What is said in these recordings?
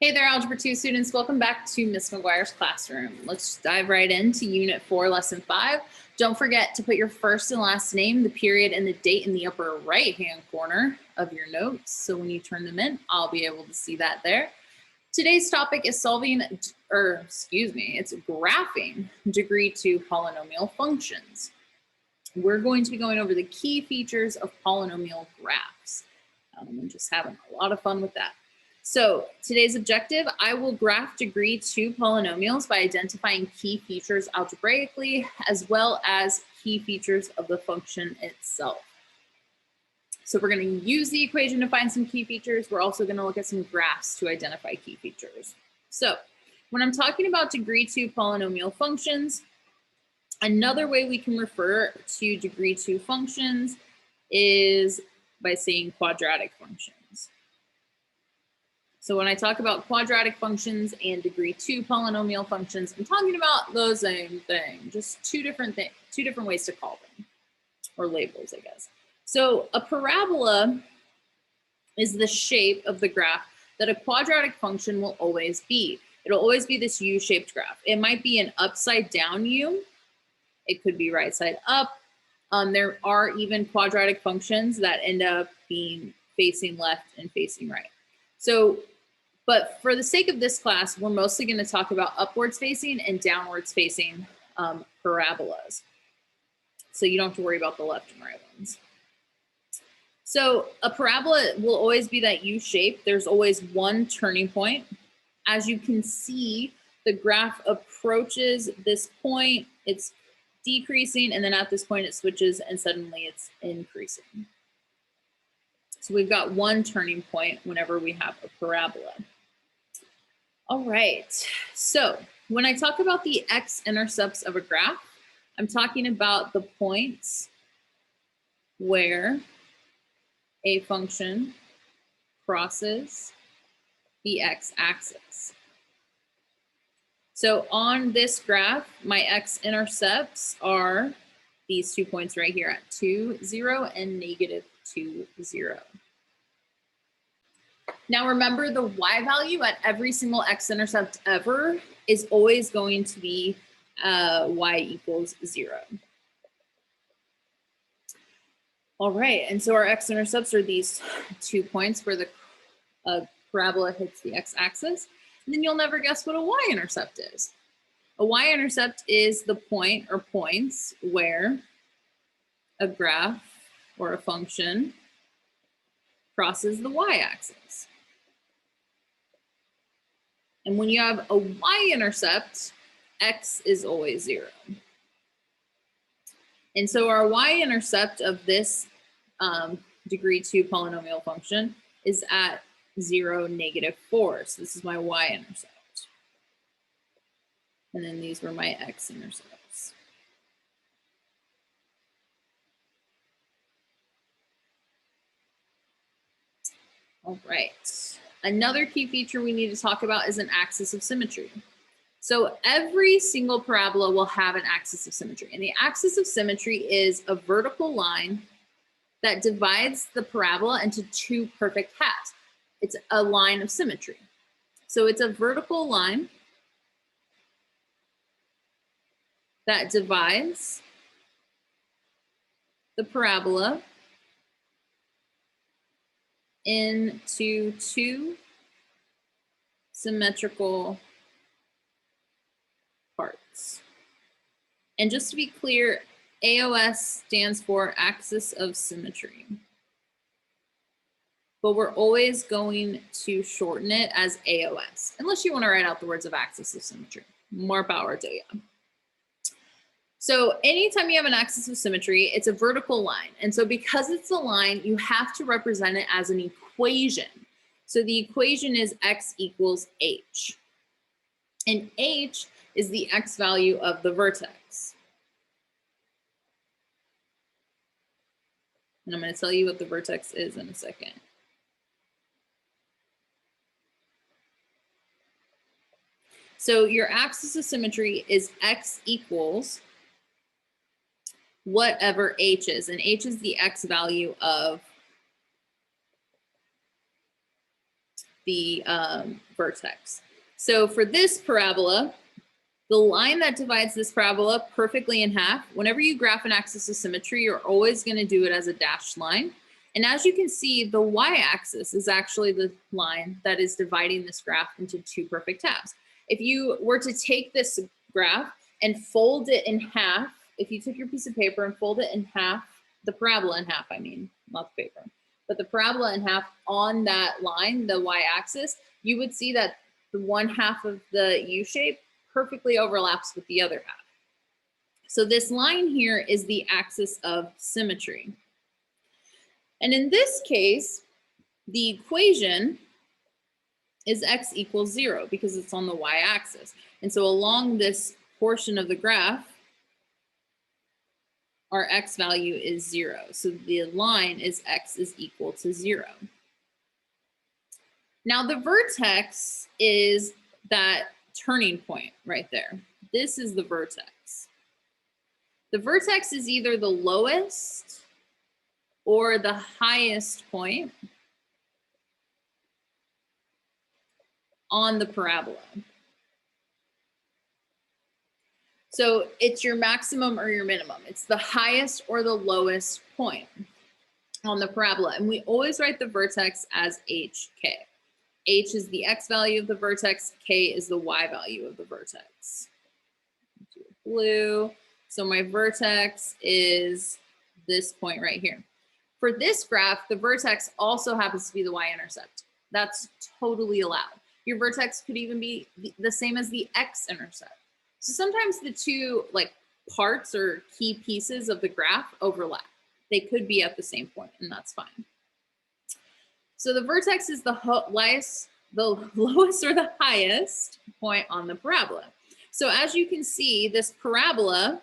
Hey there, Algebra 2 students. Welcome back to Miss McGuire's classroom. Let's dive right into Unit 4, Lesson 5. Don't forget to put your first and last name, the period, and the date in the upper right-hand corner of your notes. So when you turn them in, I'll be able to see that there. Today's topic is it's graphing degree 2 polynomial functions. We're going to be going over the key features of polynomial graphs. I'm just having a lot of fun with that. So today's objective, I will graph degree 2 polynomials by identifying key features algebraically, as well as key features of the function itself. So we're going to use the equation to find some key features. We're also going to look at some graphs to identify key features. So when I'm talking about degree 2 polynomial functions, another way we can refer to degree 2 functions is by saying quadratic functions. So when I talk about quadratic functions and degree 2 polynomial functions, I'm talking about the same thing, just two different ways to call them, or labels, I guess. So a parabola is the shape of the graph that a quadratic function will always be. It'll always be this U-shaped graph. It might be an upside down U. It could be right side up. There are even quadratic functions that end up being facing left and facing right. So, but for the sake of this class, we're mostly going to talk about upwards facing and downwards facing parabolas. So you don't have to worry about the left and right ones. So a parabola will always be that U shape. There's always one turning point. As you can see, the graph approaches this point, it's decreasing, and then at this point it switches and suddenly it's increasing. So we've got one turning point whenever we have a parabola. All right, so when I talk about the x-intercepts of a graph, I'm talking about the points where a function crosses the x-axis. So on this graph, my x-intercepts are these 2 points right here at 2, 0, and negative 2, 0. Now remember, the y value at every single x-intercept ever is always going to be y equals 0. All right, and so our x-intercepts are these 2 points where the parabola hits the x-axis. And then you'll never guess what a y-intercept is. A y-intercept is the point or points where a graph or a function crosses the y-axis. And when you have a y-intercept, x is always 0. And so our y-intercept of this degree 2 polynomial function is at 0, negative 4. So this is my y-intercept. And then these were my x-intercepts. All right. Another key feature we need to talk about is an axis of symmetry. So every single parabola will have an axis of symmetry. And the axis of symmetry is a vertical line that divides the parabola into two perfect halves. It's a line of symmetry. So it's a vertical line that divides the parabola into two symmetrical parts. And just to be clear, AOS stands for axis of symmetry. But we're always going to shorten it as AOS, unless you want to write out the words of axis of symmetry. More power to you. So anytime you have an axis of symmetry, it's a vertical line. And so because it's a line, you have to represent it as an equation. So the equation is x equals h. And h is the x value of the vertex. And I'm going to tell you what the vertex is in a second. So your axis of symmetry is x equals whatever h is, and h is the x value of the vertex. So for this parabola, the line that divides this parabola perfectly in half, whenever you graph an axis of symmetry, you're always going to do it as a dashed line. And as you can see, the y-axis is actually the line that is dividing this graph into two perfect halves. If you were to take this graph and fold it in half, if you took your piece of paper and fold it in half, the parabola in half, I mean, not the paper, but the parabola in half on that line, the y-axis, you would see that the one half of the U-shape perfectly overlaps with the other half. So this line here is the axis of symmetry. And in this case, the equation is x equals 0 because it's on the y-axis. And so along this portion of the graph, our x value is 0. So the line is x is equal to 0. Now the vertex is that turning point right there. This is the vertex. The vertex is either the lowest or the highest point on the parabola. So it's your maximum or your minimum. It's the highest or the lowest point on the parabola. And we always write the vertex as HK. H is the x value of the vertex, K is the y value of the vertex. Blue. So my vertex is this point right here. For this graph, the vertex also happens to be the y-intercept. That's totally allowed. Your vertex could even be the same as the x-intercept. So sometimes the two parts or key pieces of the graph overlap. They could be at the same point, and that's fine. So the vertex is the lowest or the highest point on the parabola. So as you can see, this parabola,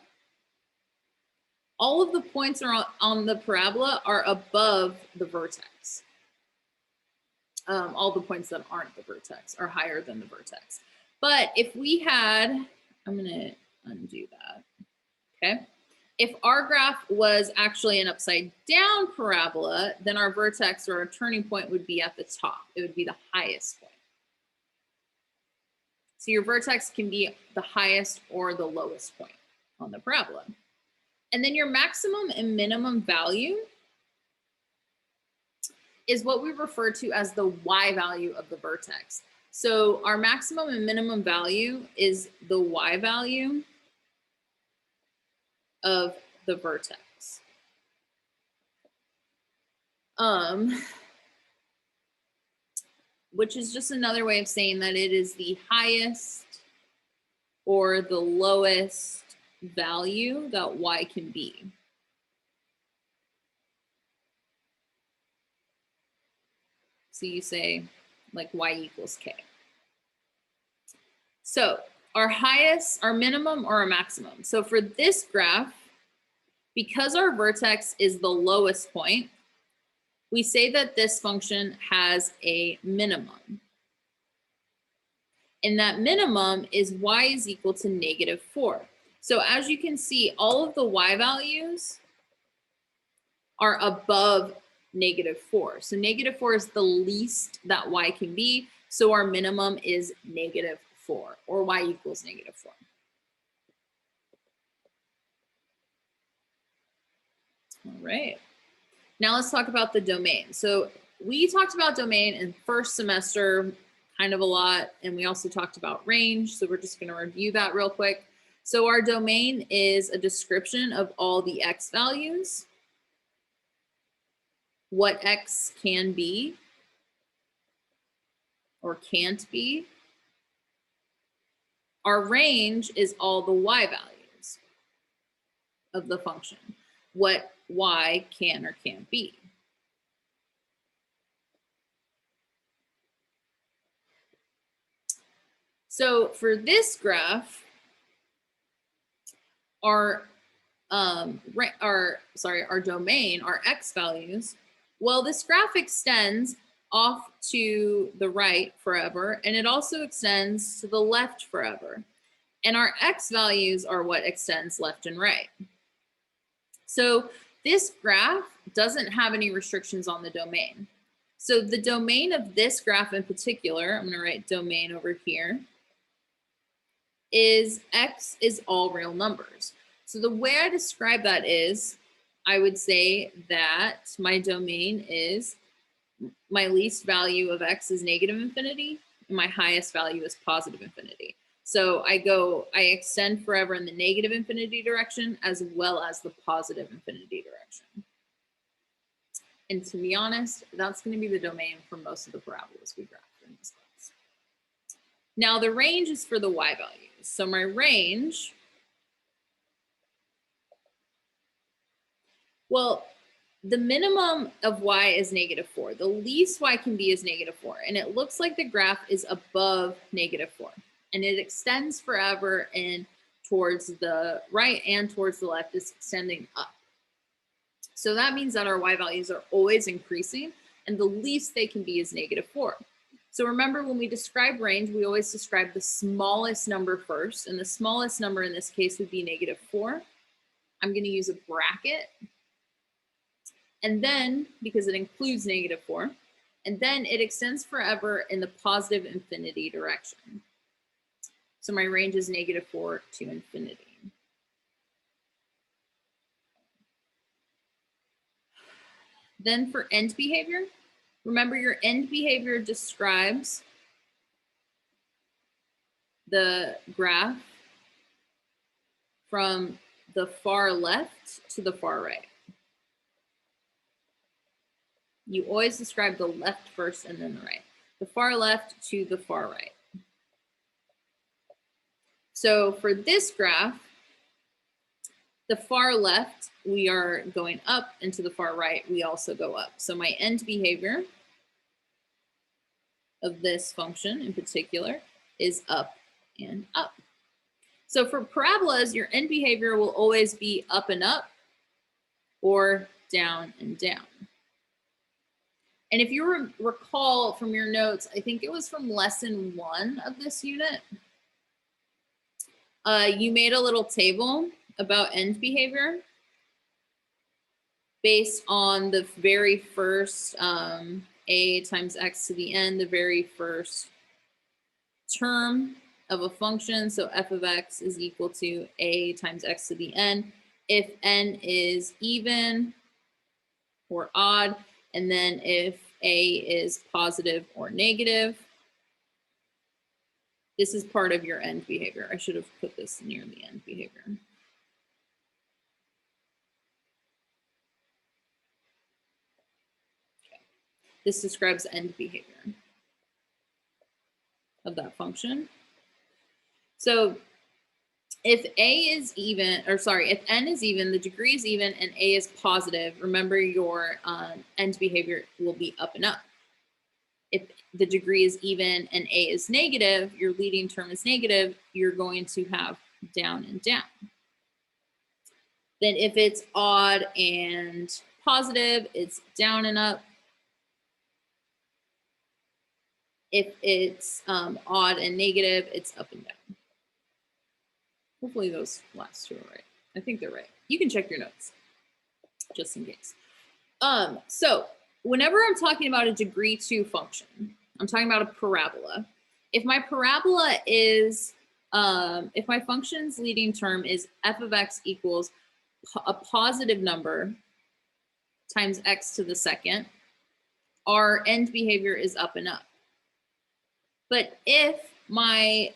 all of the points on the parabola are above the vertex. All the points that aren't the vertex are higher than the vertex. But if we had, I'm gonna undo that, okay? If our graph was actually an upside down parabola, then our vertex or our turning point would be at the top. It would be the highest point. So your vertex can be the highest or the lowest point on the parabola. And then your maximum and minimum value is what we refer to as the y value of the vertex. So our maximum and minimum value is the y value of the vertex. Which is just another way of saying that it is the highest or the lowest value that y can be. So you say like y equals k. So our highest, our minimum, or our maximum. So for this graph, because our vertex is the lowest point, we say that this function has a minimum. And that minimum is y is equal to -4. So as you can see, all of the y values are above -4. So -4 is the least that y can be. So our minimum is -4, or y equals -4. All right. Now let's talk about the domain. So we talked about domain in first semester kind of a lot, and we also talked about range. So we're just going to review that real quick. So our domain is a description of all the x values, what x can be or can't be. Our range is all the y values of the function, what y can or can't be. So for this graph, our domain, our x values, well, this graph extends off to the right forever, and it also extends to the left forever. And our x values are what extends left and right. So this graph doesn't have any restrictions on the domain. So the domain of this graph in particular, I'm going to write domain over here, is x is all real numbers. So the way I describe that is, I would say that my domain is my least value of x is negative infinity, and my highest value is positive infinity. So I extend forever in the negative infinity direction as well as the positive infinity direction. And to be honest, that's going to be the domain for most of the parabolas we graph in this class. Now the range is for the y values. So my range, well, the minimum of y is -4. The least y can be is -4. And it looks like the graph is above -4. And it extends forever and towards the right and towards the left is extending up. So that means that our y values are always increasing, and the least they can be is -4. So remember, when we describe range, we always describe the smallest number first, and the smallest number in this case would be -4. I'm going to use a bracket, and then, because it includes -4, and then it extends forever in the positive infinity direction. So my range is -4 to infinity. Then for end behavior, remember your end behavior describes the graph from the far left to the far right. You always describe the left first and then the right. The far left to the far right. So for this graph, the far left, we are going up, and to the far right, we also go up. So my end behavior of this function in particular is up and up. So for parabolas, your end behavior will always be up and up or down and down. And if you recall from your notes, I think it was from lesson 1 of this unit, you made a little table about end behavior based on the very first a times x to the n, the very first term of a function. So f of x is equal to a times x to the n if n is even or odd, and then if a is positive or negative. This is part of your end behavior. I should have put this near the end behavior. Okay. This describes end behavior of that function. So if a is even, or sorry, if n is even, the degree is even, and a is positive, remember your end behavior will be up and up. If the degree is even and a is negative, your leading term is negative, you're going to have down and down. Then if it's odd and positive, it's down and up. If it's odd and negative, it's up and down. Hopefully those last two are right. I think they're right. You can check your notes, just in case. So whenever I'm talking about a degree 2 function, I'm talking about a parabola. If my parabola is, if my function's leading term is f of x equals a positive number times x to the second, our end behavior is up and up. But if my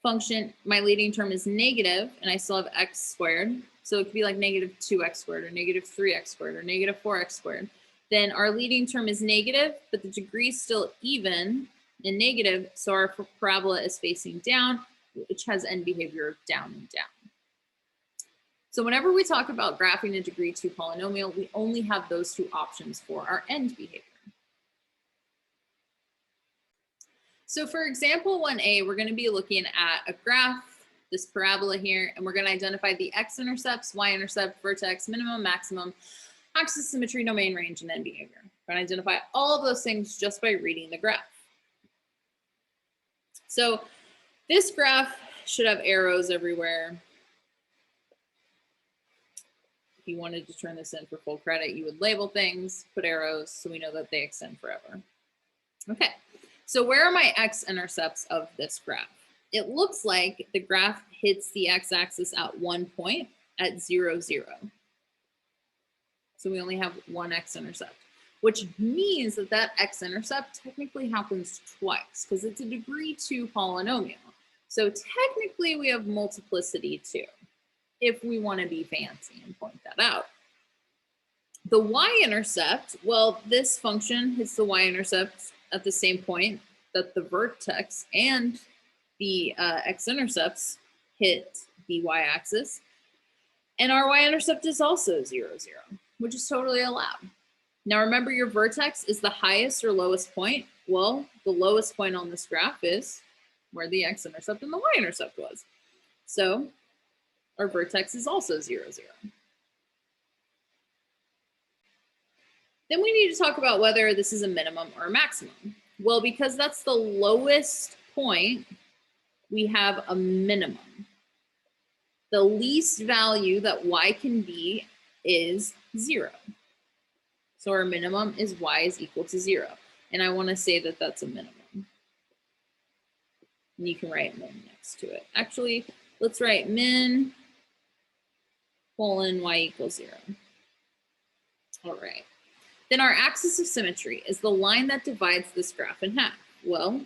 function, my leading term is negative, and I still have x squared, so it could be like -2x squared or -3x squared or -4x squared, then our leading term is negative, but the degree is still even and negative, so our parabola is facing down, which has end behavior of down and down. So whenever we talk about graphing a degree 2 polynomial, we only have those two options for our end behavior. So for example 1a, we're going to be looking at a graph, this parabola here, and we're going to identify the x-intercepts, y-intercept, vertex, minimum, maximum, axis, symmetry, domain, range, and end behavior. We're going to identify all of those things just by reading the graph. So this graph should have arrows everywhere. If you wanted to turn this in for full credit, you would label things, put arrows, so we know that they extend forever. Okay, so where are my x-intercepts of this graph? It looks like the graph hits the x-axis at one point at 0, 0. So we only have one x-intercept, which means that that x-intercept technically happens twice because it's a degree 2 polynomial. So technically we have multiplicity 2, if we want to be fancy and point that out. The y-intercept, well, this function hits the y-intercept at the same point that the vertex and the x-intercepts hit the y-axis. And our y-intercept is also 0, 0, which is totally allowed. Now remember, your vertex is the highest or lowest point. Well, the lowest point on this graph is where the x-intercept and the y-intercept was. So our vertex is also 0, 0. Then we need to talk about whether this is a minimum or a maximum. Well, because that's the lowest point, we have a minimum. The least value that y can be is 0. So our minimum is y is equal to 0. And I want to say that that's a minimum. And you can write min next to it. Actually, let's write min colon y equals 0. All right. Then our axis of symmetry is the line that divides this graph in half. Well,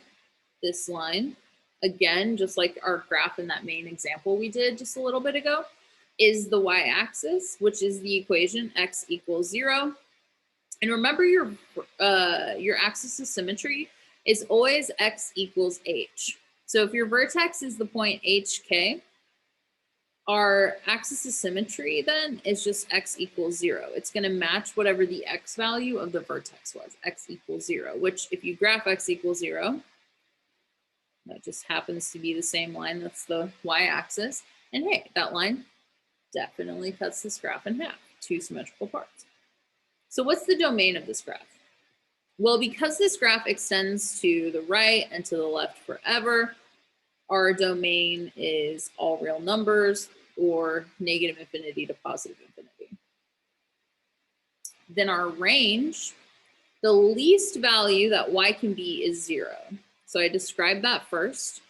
this line, again, just like our graph in that main example we did just a little bit ago, is the y-axis, which is the equation x equals 0. And remember, your axis of symmetry is always x equals h. So if your vertex is the point hk, our axis of symmetry then is just x equals 0. It's going to match whatever the x value of the vertex was, x equals 0, which if you graph x equals 0, that just happens to be the same line. That's the y-axis. And hey, that line definitely cuts this graph in half, two symmetrical parts. So what's the domain of this graph? Well, because this graph extends to the right and to the left forever, our domain is all real numbers or negative infinity to positive infinity. Then our range, the least value that y can be is 0. So I described that first,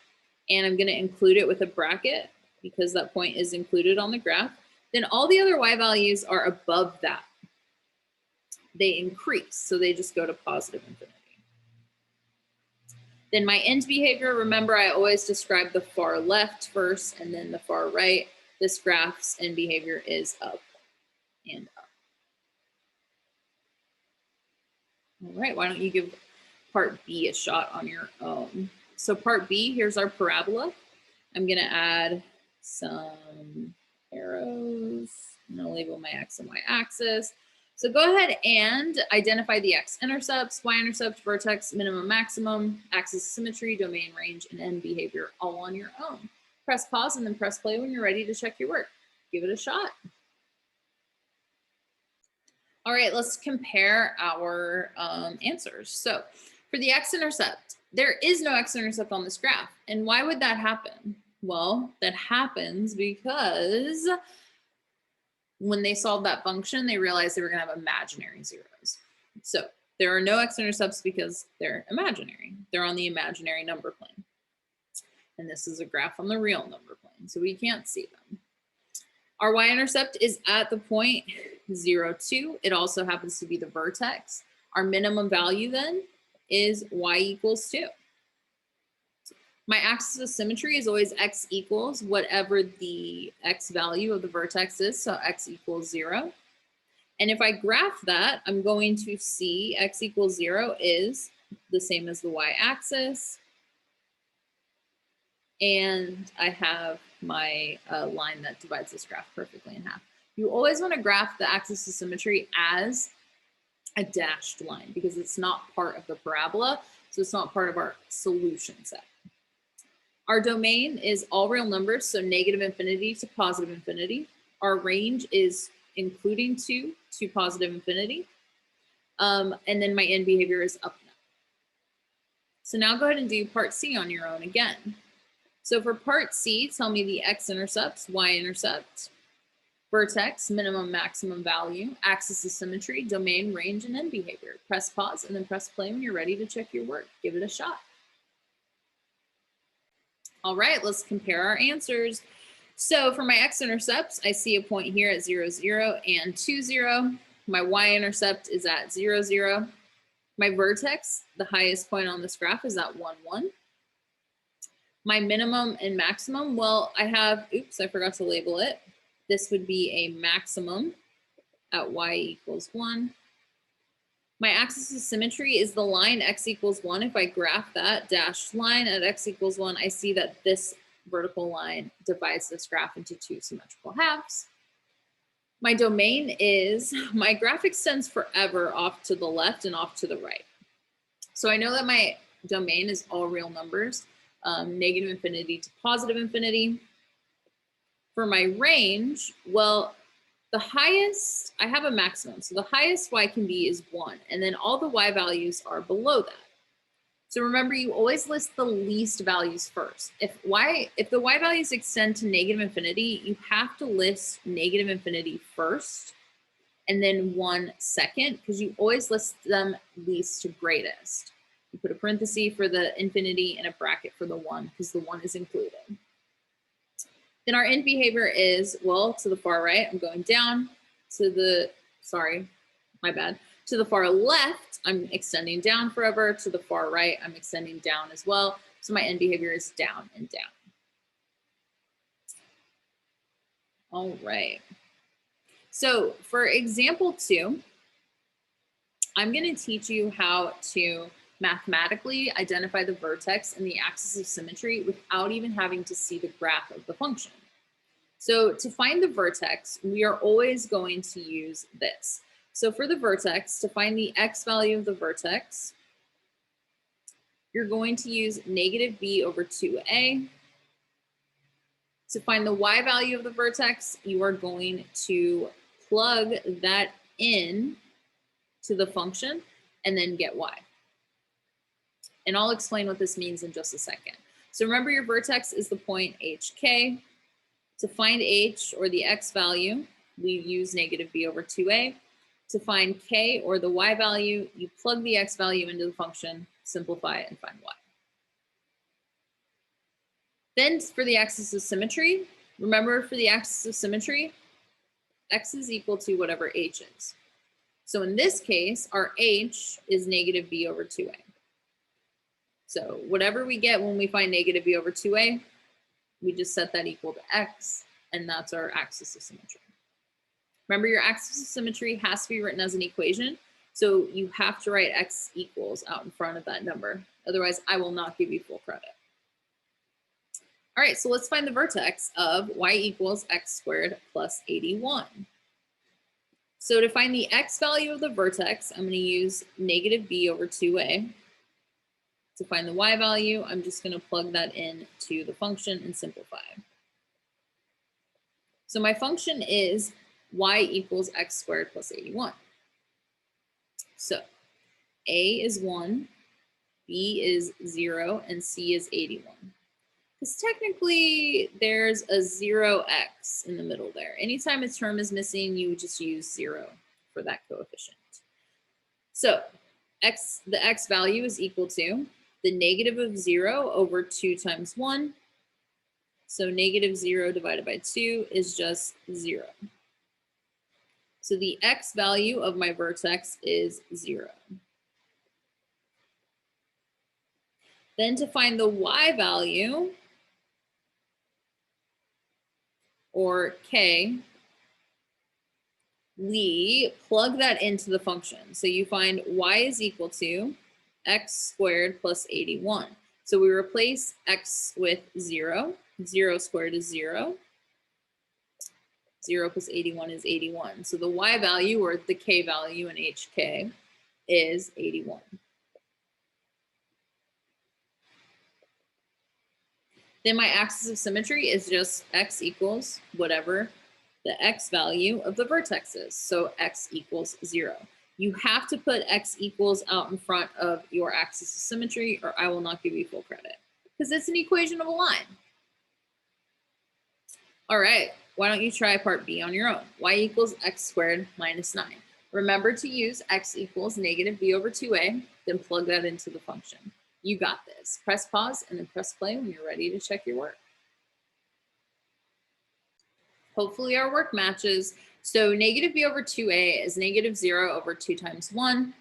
and I'm going to include it with a bracket because that point is included on the graph. Then all the other y values are above that. They increase, so they just go to positive infinity. Then my end behavior, remember I always describe the far left first and then the far right. This graph's end behavior is up and up. All right, why don't you give part B a shot on your own? So part B, here's our parabola. I'm gonna add some arrows. I'm gonna label my x and y axis. So go ahead and identify the x-intercepts, y-intercept, vertex, minimum, maximum, axis of symmetry, domain, range, and end behavior all on your own. Press pause and then press play when you're ready to check your work. Give it a shot. All right, let's compare our answers. So for the x-intercept, there is no x-intercept on this graph. And why would that happen? Well, that happens because when they solved that function, they realized they were going to have imaginary zeros. So there are no x-intercepts because they're imaginary. They're on the imaginary number plane. And this is a graph on the real number plane, so we can't see them. Our y-intercept is at the point 0, 2. It also happens to be the vertex. Our minimum value then is y equals 2. My axis of symmetry is always x equals whatever the x value of the vertex is, so x equals 0. And if I graph that, I'm going to see x equals 0 is the same as the y-axis. And I have my line that divides this graph perfectly in half. You always want to graph the axis of symmetry as a dashed line because it's not part of the parabola, so it's not part of our solution set. Our domain is all real numbers, so negative infinity to positive infinity. Our range is including 2 to positive infinity. And then my end behavior is up now. So now go ahead and do part C on your own again. So for part C, tell me the x-intercepts, y-intercept, vertex, minimum, maximum value, axis of symmetry, domain, range, and end behavior. Press pause and then press play when you're ready to check your work. Give it a shot. All right, let's compare our answers. So for my x-intercepts, I see a point here at 0, 0 and 2, 0. My y-intercept is at 0, 0. My vertex, the highest point on this graph, is at 1, 1. My minimum and maximum, well, I have, oops, I forgot to label it. This would be a maximum at y equals 1. My axis of symmetry is the line x equals 1. If I graph that dashed line at x equals 1, I see that this vertical line divides this graph into two symmetrical halves. My domain is, my graph extends forever off to the left and off to the right. So I know that my domain is all real numbers, negative infinity to positive infinity. For my range, well, the highest, I have a maximum. So the highest y can be is 1, and then all the y values are below that. So remember, you always list the least values first. If the y values extend to negative infinity, you have to list negative infinity first and then 1 second, because you always list them least to greatest. You put a parenthesis for the infinity and a bracket for the 1, because the 1 is included. Then our end behavior is, well, to the far right, I'm going down. To the, sorry, my bad. To the far left, I'm extending down forever. To the far right, I'm extending down as well. So my end behavior is down and down. All right. So for example 2, I'm going to teach you how to mathematically identify the vertex and the axis of symmetry without even having to see the graph of the function. So to find the vertex, we are always going to use this. So for the vertex, to find the x value of the vertex, you're going to use negative b over 2a. To find the y value of the vertex, you are going to plug that in to the function and then get y. And I'll explain what this means in just a second. So remember, your vertex is the point hk. To find h, or the x value, we use negative b over 2a. To find k, or the y value, you plug the x value into the function, simplify it, and find y. Then for the axis of symmetry, remember, for the axis of symmetry, x is equal to whatever h is. So in this case, our h is negative b over 2a. So whatever we get when we find negative b over 2a, we just set that equal to x, and that's our axis of symmetry. Remember, your axis of symmetry has to be written as an equation, so you have to write x equals out in front of that number. Otherwise, I will not give you full credit. All right, so let's find the vertex of y equals x squared plus 81. So to find the x value of the vertex, I'm going to use negative b over 2a. To find the y value, I'm just going to plug that in to the function and simplify. So my function is y equals x squared plus 81. So a is 1, b is 0, and c is 81. Because technically there's a 0x in the middle there. Anytime a term is missing, you would just use 0 for that coefficient. So the x value is equal to the negative of 0 over 2 times 1. So negative 0 divided by 2 is just 0. So the x value of my vertex is 0. Then to find the y value, or k, we plug that into the function. So you find y is equal to x squared plus 81. So we replace x with 0. 0 squared is 0. 0 plus 81 is 81. So the y value, or the k value in hk, is 81. Then my axis of symmetry is just x equals whatever the x value of the vertex is. So x equals 0. You have to put x equals out in front of your axis of symmetry, or I will not give you full credit, because it's an equation of a line. All right, why don't you try part B on your own? Y equals x squared minus 9. Remember to use x equals negative b over 2a, then plug that into the function. You got this. Press pause and then press play when you're ready to check your work. Hopefully our work matches. So negative b over 2a is negative 0 over 2 times 1.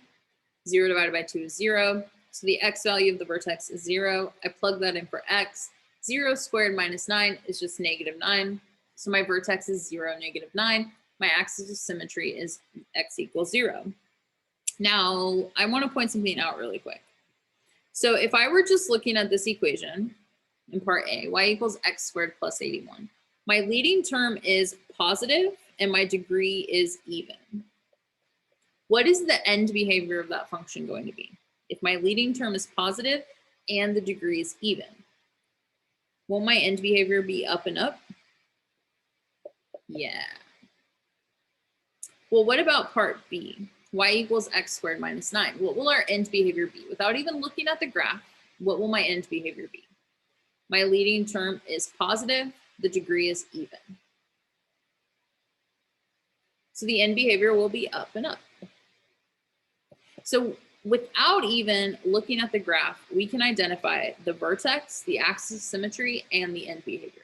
0 divided by 2 is 0. So the x value of the vertex is 0. I plug that in for x. 0 squared minus 9 is just negative 9. So my vertex is 0, negative 9. My axis of symmetry is x equals 0. Now, I want to point something out really quick. So if I were just looking at this equation in part A, y equals x squared plus 81, my leading term is positive and my degree is even. What is the end behavior of that function going to be? If my leading term is positive and the degree is even, will my end behavior be up and up? Yeah. Well, what about part B? Y equals x squared minus 9. What will our end behavior be? Without even looking at the graph, what will my end behavior be? My leading term is positive, the degree is even. So the end behavior will be up and up. So without even looking at the graph, we can identify the vertex, the axis of symmetry, and the end behavior.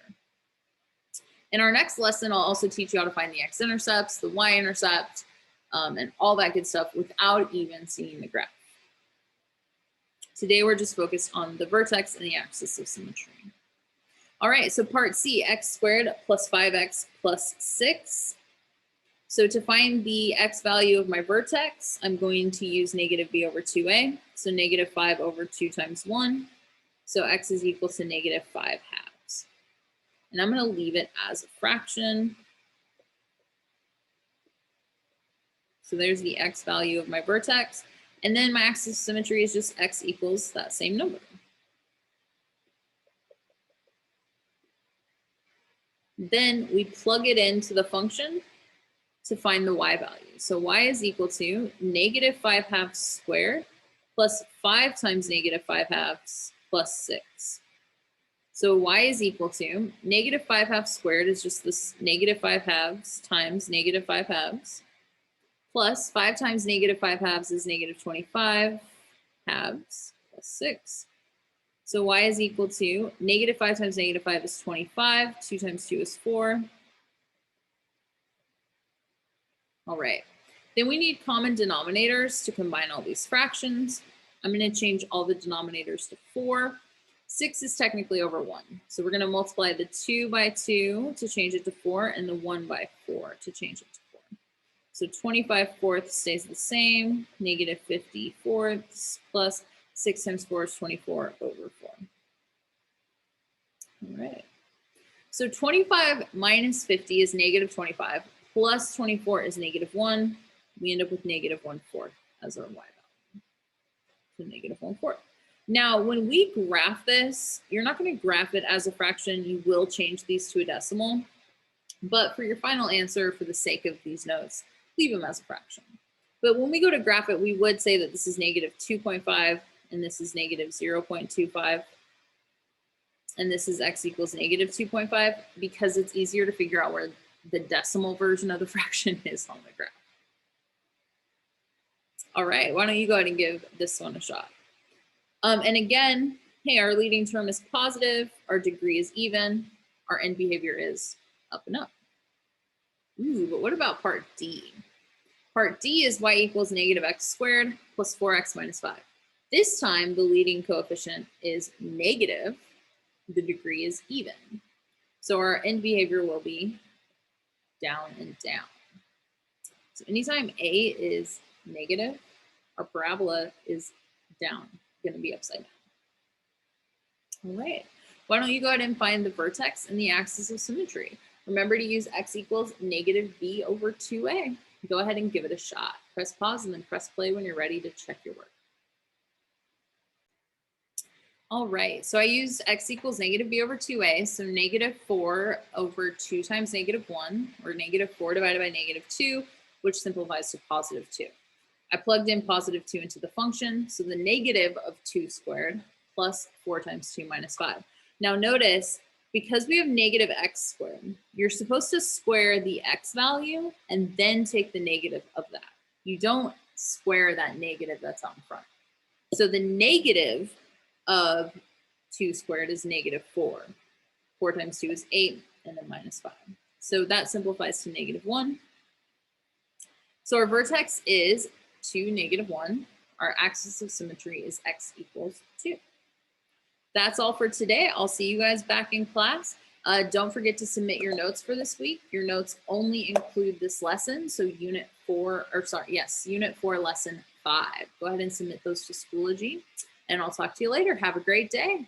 In our next lesson, I'll also teach you how to find the x-intercepts, the y-intercept, and all that good stuff without even seeing the graph. Today, we're just focused on the vertex and the axis of symmetry. All right, so part C, x squared plus 5x plus 6. So to find the x value of my vertex, I'm going to use negative b over 2a. So negative 5 over 2 times 1. So x is equal to negative 5 halves. And I'm going to leave it as a fraction. So there's the x value of my vertex. And then my axis of symmetry is just x equals that same number. Then we plug it into the function to find the y value. So y is equal to negative 5 halves squared plus 5 times negative 5 halves plus 6. So y is equal to negative 5 halves squared is just this negative 5 halves times negative 5 halves plus 5 times negative 5 halves is negative 25 halves plus 6. So y is equal to negative 5 times negative 5 is 25. 2 times 2 is 4. All right. Then we need common denominators to combine all these fractions. I'm going to change all the denominators to 4. 6 is technically over 1. So we're going to multiply the 2 by 2 to change it to 4 and the 1 by 4 to change it to 4. So 25 fourths stays the same. Negative 50 fourths plus 6 times 4 is 24 over 4. All right. So 25 minus 50 is negative 25. Plus 24 is negative 1. We end up with negative 1/4 as our y value. So negative 1/4. Now, when we graph this, you're not going to graph it as a fraction. You will change these to a decimal. But for your final answer, for the sake of these notes, leave them as a fraction. But when we go to graph it, we would say that this is negative 2.5 and this is negative 0.25. And this is x equals negative 2.5 because it's easier to figure out where the decimal version of the fraction is on the graph. All right, why don't you go ahead and give this one a shot. And again, hey, our leading term is positive, our degree is even, our end behavior is up and up. Ooh, but what about part D? Part D is y equals negative x squared plus 4x minus 5. This time, the leading coefficient is negative, the degree is even. So our end behavior will be down and down. So anytime A is negative, our parabola is down, going to be upside down. All right, why don't you go ahead and find the vertex and the axis of symmetry? Remember to use x equals negative b over 2a. Go ahead and give it a shot. Press pause and then press play when you're ready to check your work. All right, so I use x equals negative b over 2a, so negative 4 over 2 times negative 1, or negative 4 divided by negative 2, which simplifies to positive 2. I plugged in positive 2 into the function, so the negative of 2 squared plus 4 times 2 minus 5. Now notice because we have negative x squared, you're supposed to square the x value and then take the negative of that. You don't square that negative that's on front. So the negative of 2 squared is negative 4. 4 times 2 is 8, and then minus 5. So that simplifies to negative 1. So our vertex is 2, negative 1. Our axis of symmetry is x equals 2. That's all for today. I'll see you guys back in class. Don't forget to submit your notes for this week. Your notes only include this lesson. So unit 4, lesson 5. Go ahead and submit those to Schoology, and I'll talk to you later. Have a great day.